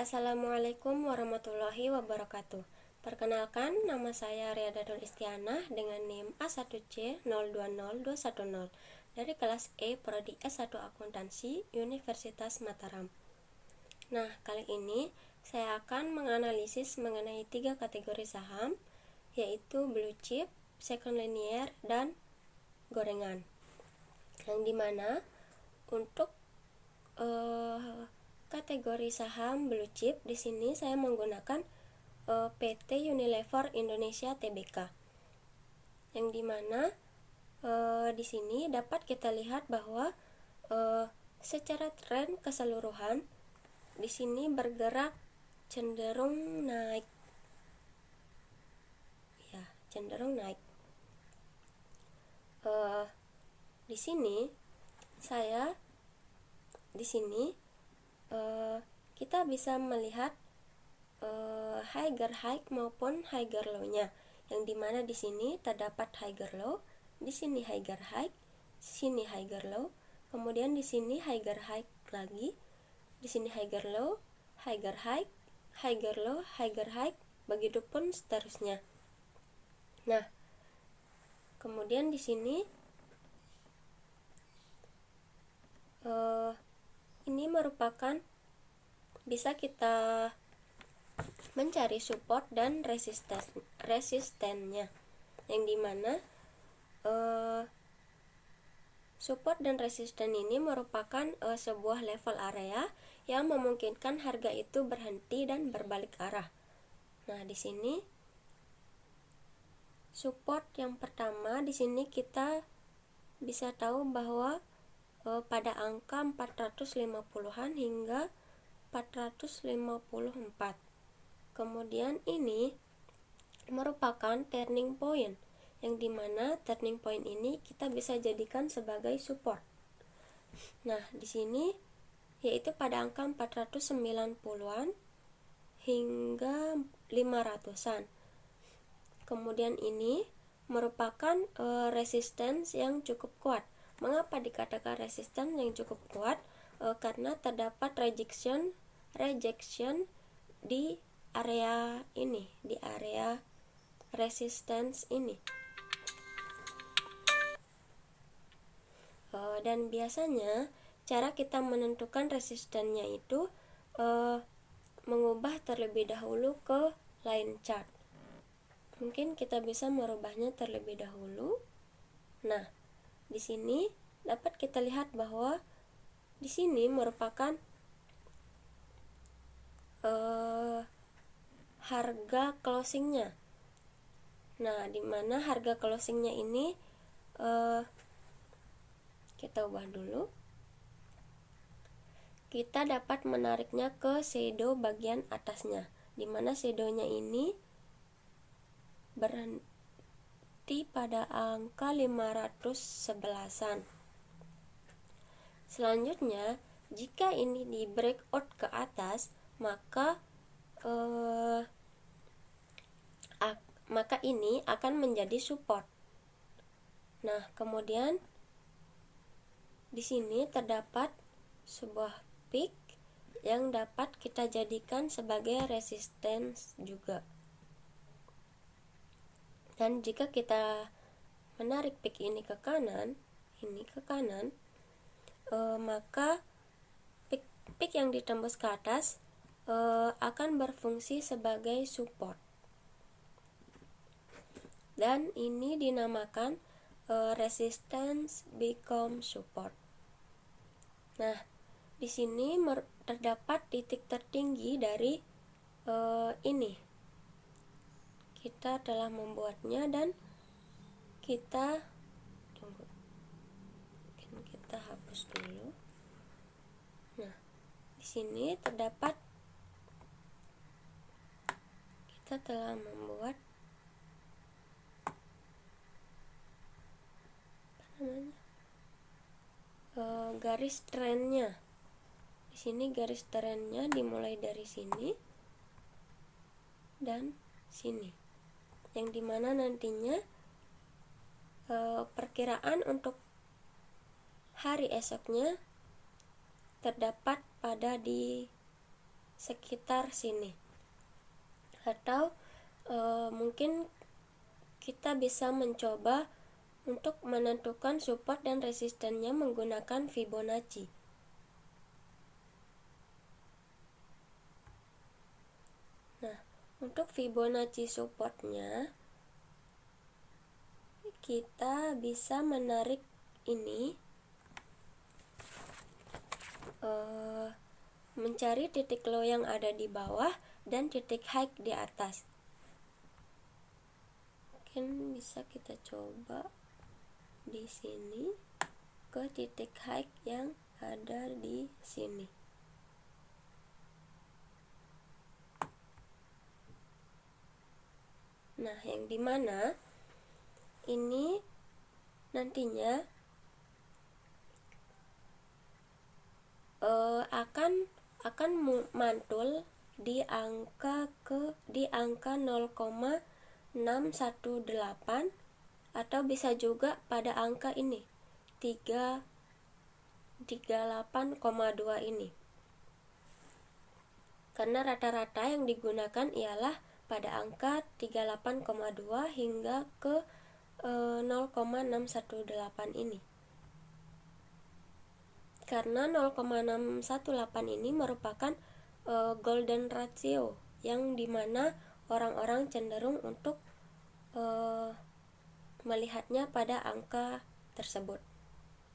Assalamualaikum warahmatullahi wabarakatuh. Perkenalkan, nama saya Riadatul Istianah dengan NIM A1C020210 dari kelas E Prodi S1 Akuntansi Universitas Mataram. Nah, kali ini saya akan menganalisis mengenai 3 kategori saham, yaitu blue chip, second linear, dan gorengan. Yang dimana untuk kategori saham blue chip di sini saya menggunakan PT Unilever Indonesia Tbk. Yang dimana di sini dapat kita lihat bahwa secara tren keseluruhan di sini bergerak cenderung naik. Ya, cenderung naik. Di sini kita bisa melihat higher high maupun higher low-nya, yang dimana di sini terdapat higher low, di sini higher high, sini higher low, kemudian di sini higher high lagi, di sini higher low, higher high, higher low, higher high, begitupun seterusnya. Nah, kemudian di sini ini merupakan bisa kita mencari support dan resistennya, yang dimana support dan resisten ini merupakan sebuah level area yang memungkinkan harga itu berhenti dan berbalik arah. Nah, di sini support yang pertama, di sini kita bisa tahu bahwa pada angka 450-an hingga 454. Kemudian ini merupakan turning point, yang dimana turning point ini kita bisa jadikan sebagai support. Nah, di sini yaitu pada angka 490-an hingga 500-an. Kemudian ini merupakan resistance yang cukup kuat. Mengapa dikatakan resisten yang cukup kuat? Karena terdapat rejection di area ini, di area resistance ini. Dan biasanya cara kita menentukan resistennya itu mengubah terlebih dahulu ke line chart. Mungkin kita bisa merubahnya terlebih dahulu. Nah, di sini dapat kita lihat bahwa di sini merupakan harga closingnya. Nah, di mana harga closingnya ini kita ubah dulu. Kita dapat menariknya ke shadow bagian atasnya, di mana shadownya ini berhenti pada angka 511-an. Selanjutnya, jika ini di breakout ke atas, maka ini akan menjadi support. Nah, kemudian di sini terdapat sebuah peak yang dapat kita jadikan sebagai resistance juga. Dan jika kita menarik peak ini ke kanan, maka peak yang ditembus ke atas akan berfungsi sebagai support. Dan ini dinamakan resistance become support. Nah, di sini terdapat titik tertinggi dari ini. Kita telah membuatnya dan kita hapus dulu. Nah, di sini terdapat kita telah membuat garis trennya. Di sini garis trennya dimulai dari sini dan sini, yang dimana nantinya perkiraan untuk hari esoknya terdapat pada di sekitar sini. Atau mungkin kita bisa mencoba untuk menentukan support dan resistennya menggunakan Fibonacci. Nah, untuk Fibonacci supportnya, kita bisa menarik ini, mencari titik low yang ada di bawah dan titik high di atas. Mungkin bisa kita coba di sini ke titik high yang ada di sini. Nah, yang dimana ini nantinya akan mantul di angka 0,618 atau bisa juga pada angka ini 38,2 ini. Karena rata-rata yang digunakan ialah pada angka 38,2 hingga ke 0,618 ini. Karena 0,618 ini merupakan golden ratio yang dimana orang-orang cenderung untuk melihatnya pada angka tersebut.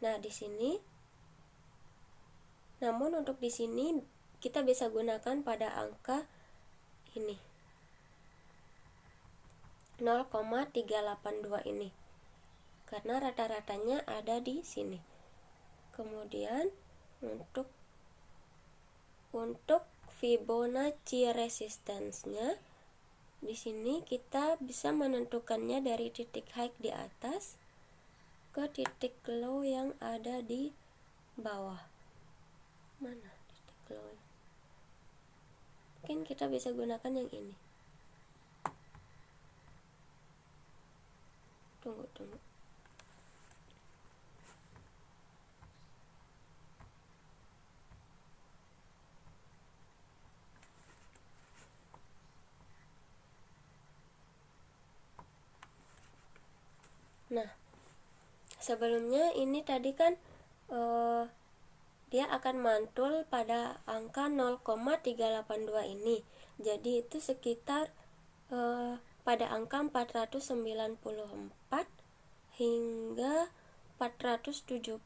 Nah, di sini, namun untuk di sini kita bisa gunakan pada angka ini 0,382 ini, karena rata-ratanya ada di sini. Kemudian untuk Fibonacci resistance-nya, di sini kita bisa menentukannya dari titik high di atas ke titik low yang ada di bawah. Mana titik low? Mungkin kita bisa gunakan yang ini. Tunggu. Nah, sebelumnya ini tadi kan dia akan mantul pada angka 0,382 ini. Jadi itu sekitar pada angka 494 hingga 476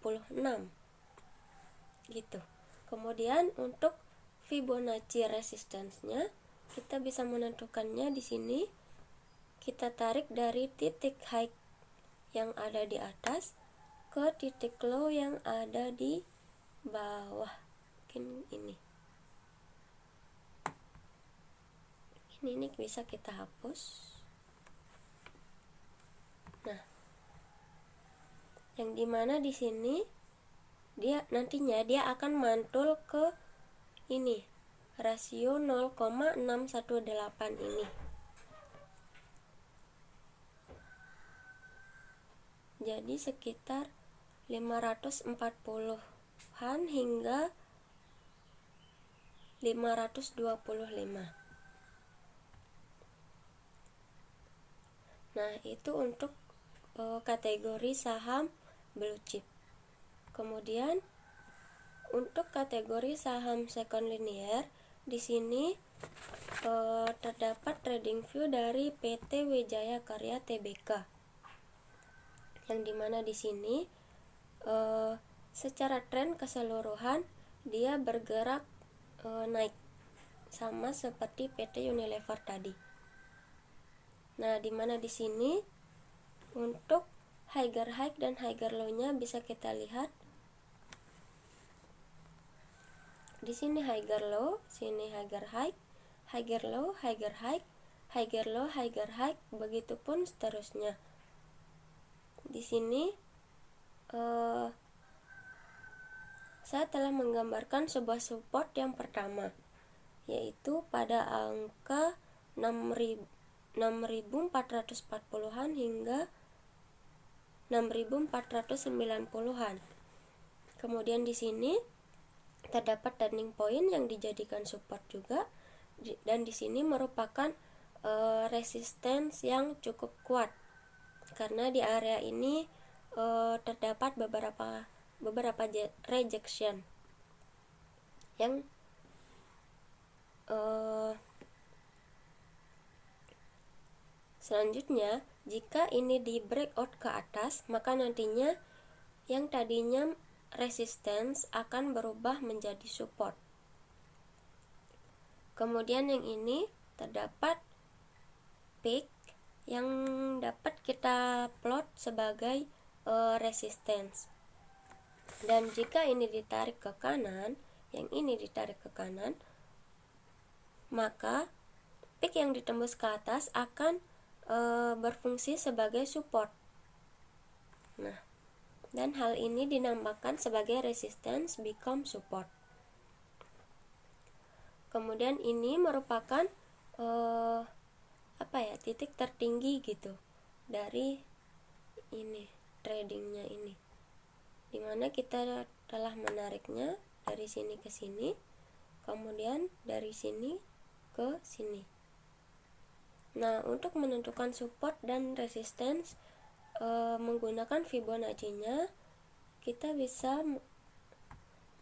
gitu. Kemudian untuk Fibonacci resistance-nya, kita bisa menentukannya di sini. Kita tarik dari titik high yang ada di atas ke titik low yang ada di bawah. Mungkin ini bisa kita hapus. Nah, yang dimana di sini nantinya dia akan mantul ke ini rasio 0,618 ini. Jadi sekitar 540-an hingga 525. Nah, itu untuk kategori saham blue chip. Kemudian untuk kategori saham second linear, di sini terdapat trading view dari PT Wijaya Karya Tbk, yang dimana di sini secara tren keseluruhan dia bergerak naik, sama seperti PT Unilever tadi. Nah, dimana di sini untuk higher high dan higher low-nya bisa kita lihat. Di sini higher low, sini higher high, higher low, higher high, higher low, higher high, begitupun seterusnya. Di sini saya telah menggambarkan sebuah support yang pertama, yaitu pada angka 6.440-an hingga 6.490-an. Kemudian di sini terdapat turning point yang dijadikan support juga, dan di sini merupakan resistance yang cukup kuat karena di area ini terdapat beberapa rejection yang selanjutnya jika ini di breakout ke atas, maka nantinya yang tadinya resistance akan berubah menjadi support. Kemudian yang ini terdapat peak yang dapat kita plot sebagai resistance. Dan jika ini ditarik ke kanan, yang ini ditarik ke kanan, maka peak yang ditembus ke atas akan berfungsi sebagai support. Nah, dan hal ini dinamakan sebagai resistance become support. Kemudian ini merupakan titik tertinggi gitu dari ini tradingnya ini, dimana kita telah menariknya dari sini ke sini, kemudian dari sini ke sini. Nah, untuk menentukan support dan resistance menggunakan Fibonacci-nya, kita bisa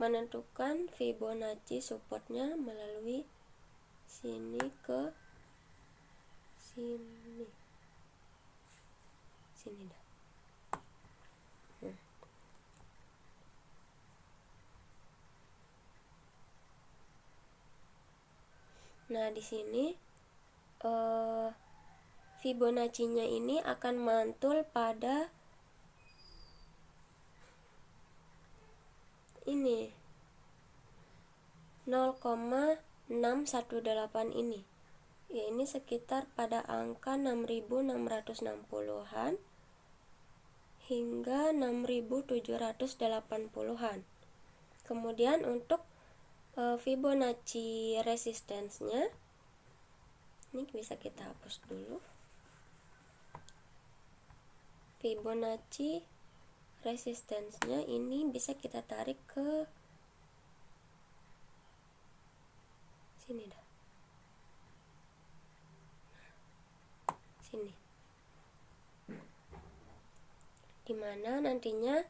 menentukan Fibonacci supportnya melalui sini ke sini dah. Nah, di sini Fibonacci-nya ini akan mantul pada ini 0,618 ini. Ya, ini sekitar pada angka 6.660-an hingga 6.780-an. Kemudian untuk Fibonacci resistance-nya ini bisa kita hapus dulu. Fibonacci resistance-nya ini bisa kita tarik ke sini dah. Sini. Dimana nantinya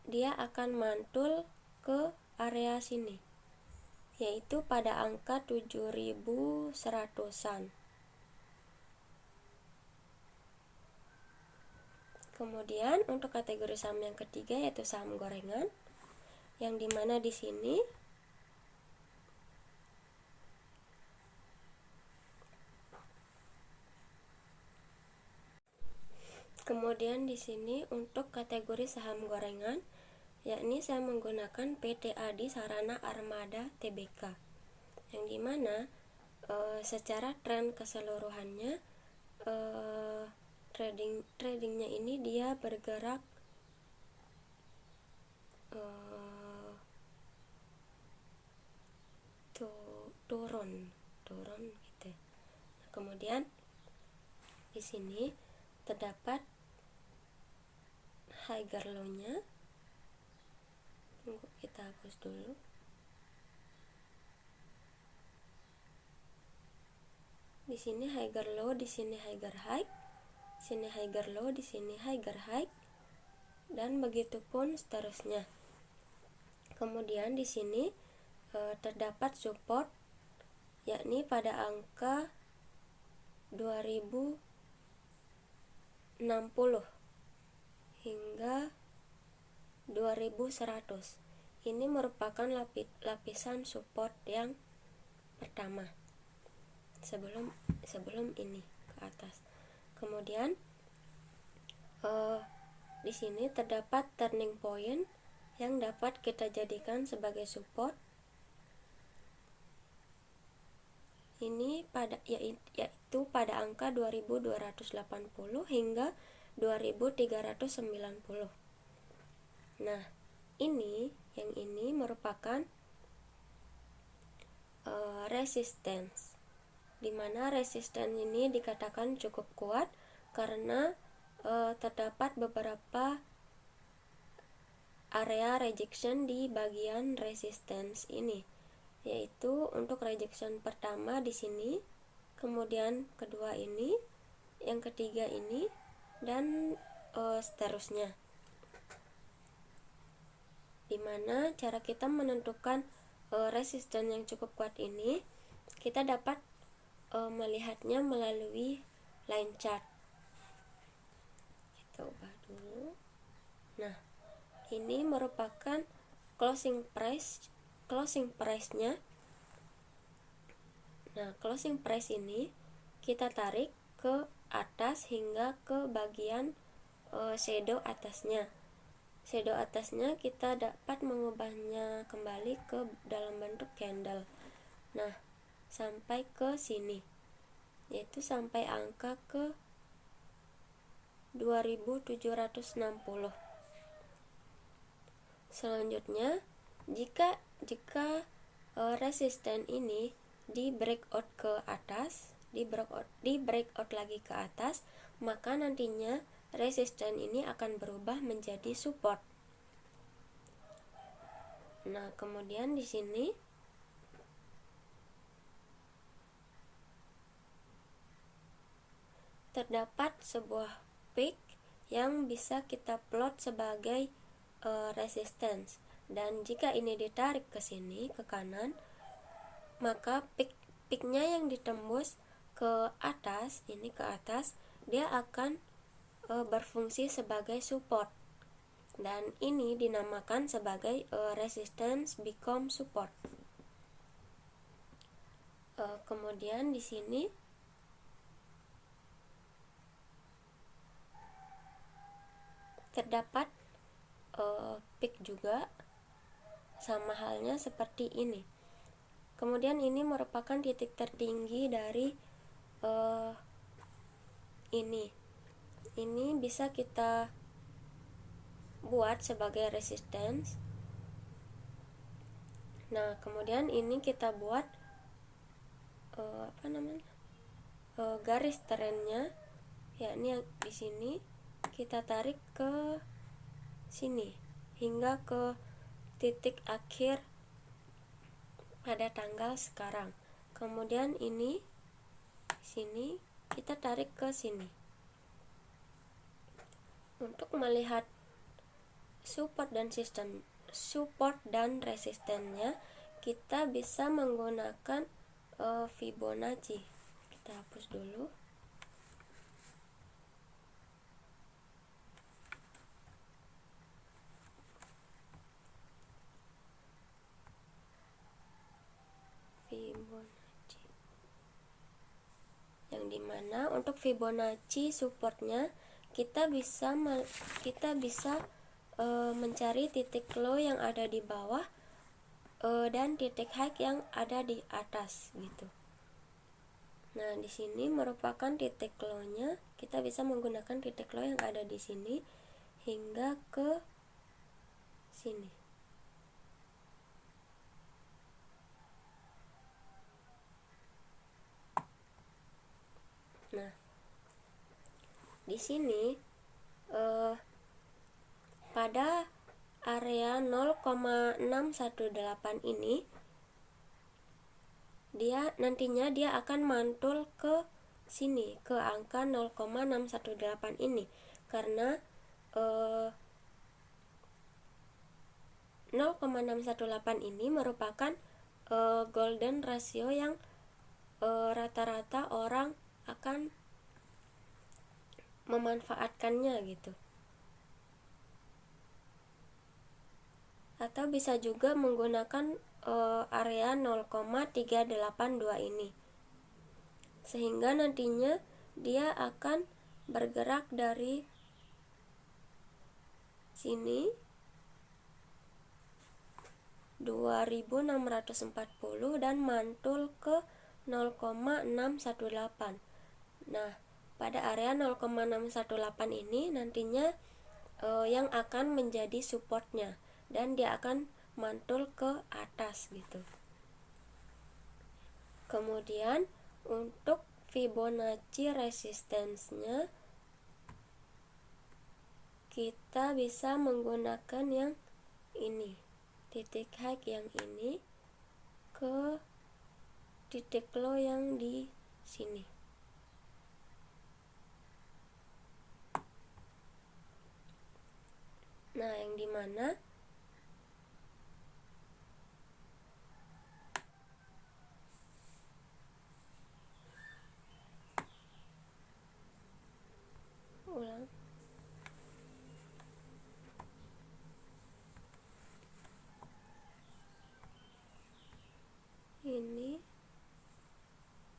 dia akan mantul ke area sini, yaitu pada angka 7.100-an. Kemudian untuk kategori saham yang ketiga yaitu saham gorengan, yang dimana di sini untuk kategori saham gorengan, yakni saya menggunakan PT Adi Sarana Armada Tbk, yang dimana secara tren keseluruhannya tradingnya ini dia bergerak turun gitu. Kemudian di sini terdapat higher low-nya. Tunggu, kita hapus dulu. Di sini higher low, di sini higher high, sini higher low, di sini higher high, dan begitu pun seterusnya. Kemudian di sini terdapat support, yakni pada angka 2060 hingga 2100. Ini merupakan lapisan support yang pertama sebelum ini ke atas. Kemudian di sini terdapat turning point yang dapat kita jadikan sebagai support. Ini yaitu pada angka 2280 hingga 2390. Nah, yang ini merupakan resistance, dimana resistance ini dikatakan cukup kuat karena terdapat beberapa area rejection di bagian resistance ini, yaitu untuk rejection pertama di sini, kemudian kedua ini, yang ketiga ini, dan seterusnya. Dimana cara kita menentukan resisten yang cukup kuat ini, kita dapat melihatnya melalui line chart. Kita ubah dulu. Nah, ini merupakan closing price-nya. Nah, closing price ini kita tarik ke atas hingga ke bagian shadow atasnya. Shadow atasnya kita dapat mengubahnya kembali ke dalam bentuk candle. Nah, sampai ke sini, yaitu sampai angka ke 2760. Selanjutnya, jika resisten ini di breakout ke atas, di breakout lagi ke atas, maka nantinya resisten ini akan berubah menjadi support. Nah, kemudian di sini terdapat sebuah peak yang bisa kita plot sebagai resistance, dan jika ini ditarik ke sini ke kanan, maka peaknya yang ditembus ke atas, ini ke atas, dia akan berfungsi sebagai support, dan ini dinamakan sebagai resistance become support. Kemudian di sini terdapat peak juga, sama halnya seperti ini. Kemudian ini merupakan titik tertinggi dari ini bisa kita buat sebagai resistance. Nah, kemudian ini kita buat garis trennya, yakni di sini kita tarik ke sini hingga ke titik akhir pada tanggal sekarang. Kemudian ini sini kita tarik ke sini. Untuk melihat support dan resistennya, kita bisa menggunakan Fibonacci. Kita hapus dulu. Fibonacci, yang dimana untuk Fibonacci supportnya kita bisa mencari titik low yang ada di bawah dan titik high yang ada di atas gitu. Nah, di sini merupakan titik low-nya. Kita bisa menggunakan titik low yang ada di sini hingga ke sini. Nah, di sini pada area 0,618 ini nantinya dia akan mantul ke sini, ke angka 0,618 ini, karena 0,618 ini merupakan golden ratio yang rata-rata orang akan memanfaatkannya gitu. Atau bisa juga menggunakan area 0,382 ini, sehingga nantinya dia akan bergerak dari sini 2640 dan mantul ke 0,618. Nah, pada area 0,618 ini nantinya yang akan menjadi supportnya, dan dia akan mantul ke atas gitu. Kemudian untuk Fibonacci resistance-nya kita bisa menggunakan yang ini, titik high yang ini ke titik low yang di sini. Nah, yang dimana ulang ini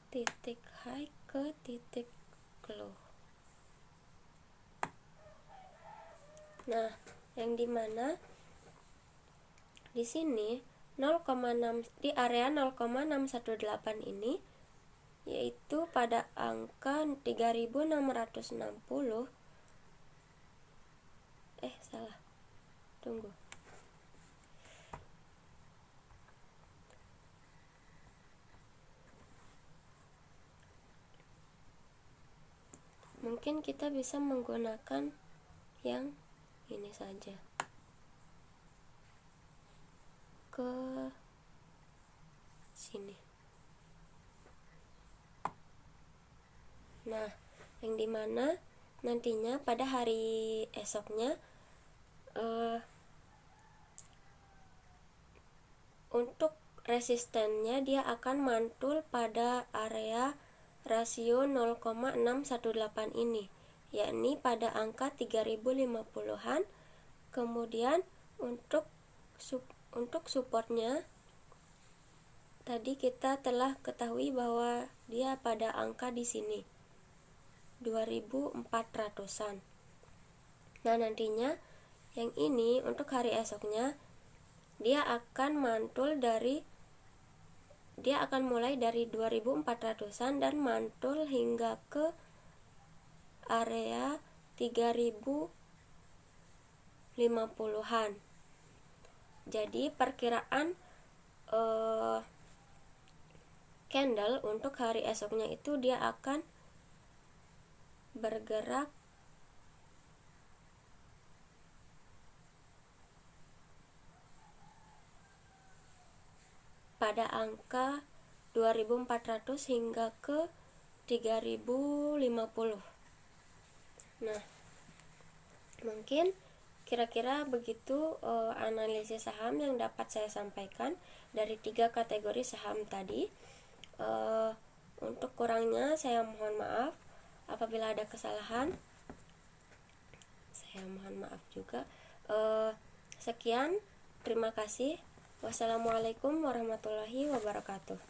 titik high ke titik low. Nah, yang dimana di sini 0,6 di area 0,618 ini yaitu pada angka 3660. Salah. Tunggu. Mungkin kita bisa menggunakan yang ini saja. Ke sini. Nah, yang dimana nantinya pada hari esoknya untuk resistennya dia akan mantul pada area rasio 0,618 ini, yakni pada angka 3050-an. Kemudian untuk supportnya tadi kita telah ketahui bahwa dia pada angka di sini 2400-an. Nah, nantinya yang ini untuk hari esoknya dia akan mulai dari 2400-an dan mantul hingga ke area 3050-an. Jadi perkiraan candle untuk hari esoknya itu dia akan bergerak pada angka 2400 hingga ke 3050. Nah, mungkin kira-kira begitu analisis saham yang dapat saya sampaikan dari 3 kategori saham tadi. Untuk kurangnya saya mohon maaf. Apabila ada kesalahan, saya mohon maaf juga. Sekian, terima kasih. Wassalamualaikum warahmatullahi wabarakatuh.